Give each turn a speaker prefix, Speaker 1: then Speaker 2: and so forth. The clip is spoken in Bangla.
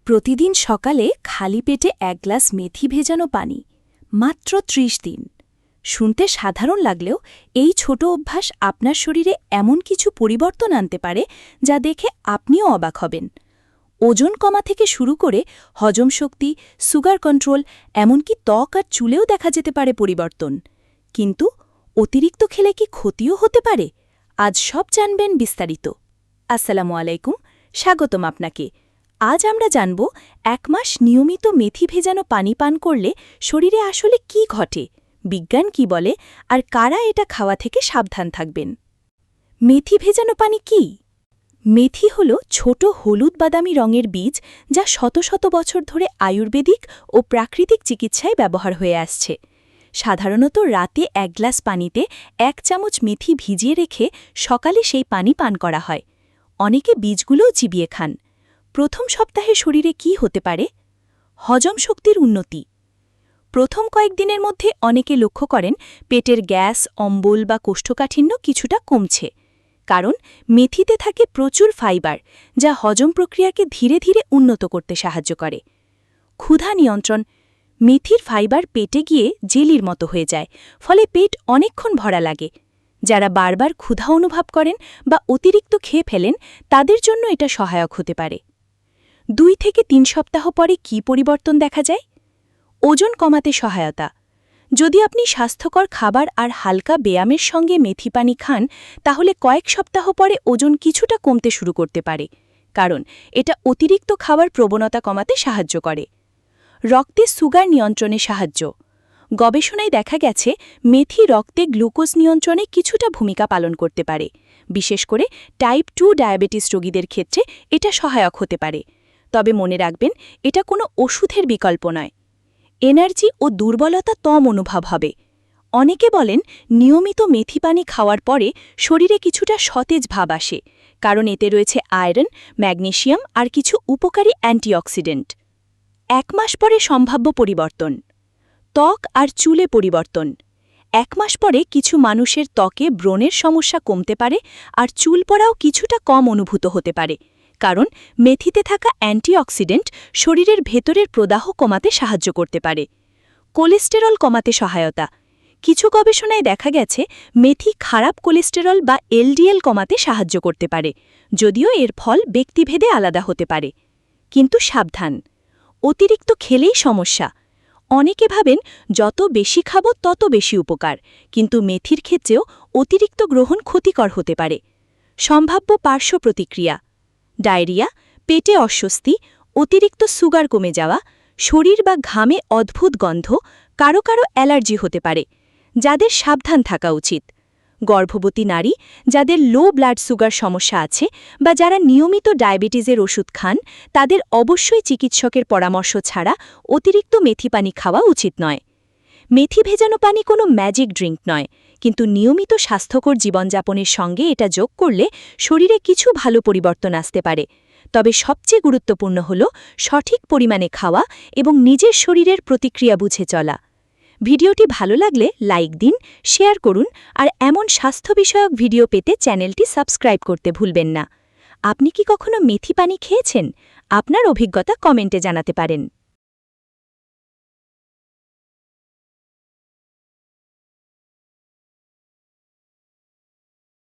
Speaker 1: প্রতিদিন সকালে খালি পেটে এক গ্লাস মেথি ভেজানো পানি, মাত্র ৩০ দিন। শুনতে সাধারণ লাগলেও এই ছোট অভ্যাস আপনার শরীরে এমন কিছু পরিবর্তন আনতে পারে যা দেখে আপনিও অবাক হবেন। ওজন কমা থেকে শুরু করে হজম শক্তি, সুগার কন্ট্রোল, এমনকি ত্বক আর চুলেও দেখা যেতে পারে পরিবর্তন। কিন্তু অতিরিক্ত খেলে কি ক্ষতিও হতে পারে? আজ সব জানবেন বিস্তারিত। আসসালামু আলাইকুম, স্বাগতম আপনাকে। আজ আমরা জানব ১ মাস নিয়মিত মেথি ভেজানো পানি পান করলে শরীরে আসলে কি ঘটে, বিজ্ঞান কি বলে, আর কারা এটা খাওয়া থেকে সাবধান থাকবেন। মেথি ভেজানো পানি কি? মেথি হল ছোট হলুদ বাদামি রঙের বীজ যা শত শত বছর ধরে আয়ুর্বেদিক ও প্রাকৃতিক চিকিৎসায় ব্যবহার হয়ে আসছে। সাধারণত রাতে ১ গ্লাস পানিতে ১ চামচ মেথি ভিজিয়ে রেখে সকালে সেই পানি পান করা হয়। অনেকে বীজগুলোও চিবিয়ে খান। প্রথম সপ্তাহে শরীরে কি হতে পারে? হজম শক্তির উন্নতি। প্রথম কয়েকদিনের মধ্যে অনেকে লক্ষ্য করেন পেটের গ্যাস, অম্বল বা কোষ্ঠকাঠিন্য কিছুটা কমছে। কারণ মেথিতে থাকে প্রচুর ফাইবার, যা হজম প্রক্রিয়াকে ধীরে ধীরে উন্নত করতে সাহায্য করে। ক্ষুধা নিয়ন্ত্রণ। মেথির ফাইবার পেটে গিয়ে জেলির মতো হয়ে যায়, ফলে পেট অনেকক্ষণ ভরা লাগে। যারা বারবার ক্ষুধা অনুভব করেন বা অতিরিক্ত খেয়ে ফেলেন, তাদের জন্য এটা সহায়ক হতে পারে। ২ থেকে ৩ সপ্তাহ পরে কি পরিবর্তন দেখা যায়? ওজন কমাতে সহায়তা। যদি আপনি স্বাস্থ্যকর খাবার আর হালকা ব্যায়ামের সঙ্গে মেথি পানি খান, তাহলে কয়েক সপ্তাহ পরে ওজন কিছুটা কমতে শুরু করতে পারে, কারণ এটা অতিরিক্ত খাবার প্রবণতা কমাতে সাহায্য করে। রক্তে সুগার নিয়ন্ত্রণে সাহায্য। গবেষণায় দেখা গেছে মেথি রক্তে গ্লুকোজ নিয়ন্ত্রণে কিছুটা ভূমিকা পালন করতে পারে। বিশেষ করে টাইপ 2 ডায়াবেটিস রোগীদের ক্ষেত্রে এটা সহায়ক হতে পারে। তবে মনে রাখবেন, এটা কোনো ওষুধের বিকল্প নয়। এনার্জি ও দুর্বলতা কম অনুভব হবে। অনেকে বলেন নিয়মিত মেথি পানি খাওয়ার পরে শরীরে কিছুটা সতেজ ভাব আসে, কারণ এতে রয়েছে আয়রন, ম্যাগনেসিয়াম আর কিছু উপকারী অ্যান্টিঅক্সিডেন্ট। ১ মাস পরে সম্ভাব্য পরিবর্তন। ত্বক আর চুলে পরিবর্তন। ১ মাস পরে কিছু মানুষের ত্বকে ব্রণের সমস্যা কমতে পারে আর চুল পড়াও কিছুটা কম অনুভূত হতে পারে, কারণ মেথিতে থাকা অ্যান্টিঅক্সিডেন্ট শরীরের ভেতরের প্রদাহ কমাতে সাহায্য করতে পারে। কোলেস্টেরল কমাতে সহায়তা। কিছু গবেষণায় দেখা গেছে মেথি খারাপ কোলেস্টেরল বা এলডিএল কমাতে সাহায্য করতে পারে, যদিও এর ফল ব্যক্তিভেদে আলাদা হতে পারে। কিন্তু সাবধান, অতিরিক্ত খেলেই সমস্যা। অনেকে ভাবেন যত বেশি খাবো তত বেশি উপকার, কিন্তু মেথির ক্ষেত্রেও অতিরিক্ত গ্রহণ ক্ষতিকর হতে পারে। সম্ভাব্য পার্শ্ব প্রতিক্রিয়া: ডায়রিয়া, পেটে অস্বস্তি, অতিরিক্ত সুগার কমে যাওয়া, শরীর বা ঘামে অদ্ভুত গন্ধ, কারো কারো অ্যালার্জি হতে পারে। যাদের সাবধান থাকা উচিত: গর্ভবতী নারী, যাদের লো ব্লাড সুগার সমস্যা আছে বা যারা নিয়মিত ডায়াবেটিসের ওষুধ খান, তাদের অবশ্যই চিকিৎসকের পরামর্শ ছাড়া অতিরিক্ত মেথি পানি খাওয়া উচিত নয়। মেথি ভেজানো পানি কোনো ম্যাজিক ড্রিঙ্ক নয়, কিন্তু নিয়মিত স্বাস্থ্যকর জীবনযাপনের সঙ্গে এটা যোগ করলে শরীরে কিছু ভালো পরিবর্তন আসতে পারে। তবে সবচেয়ে গুরুত্বপূর্ণ হল সঠিক পরিমাণে খাওয়া এবং নিজের শরীরের প্রতিক্রিয়া বুঝে চলা। ভিডিওটি ভালো লাগলে লাইক দিন, শেয়ার করুন, আর এমন স্বাস্থ্য বিষয়ক ভিডিও পেতে চ্যানেলটি সাবস্ক্রাইব করতে ভুলবেন না। আপনি কি কখনো মেথি পানি খেয়েছেন? আপনার অভিজ্ঞতা কমেন্টে জানাতে পারেন।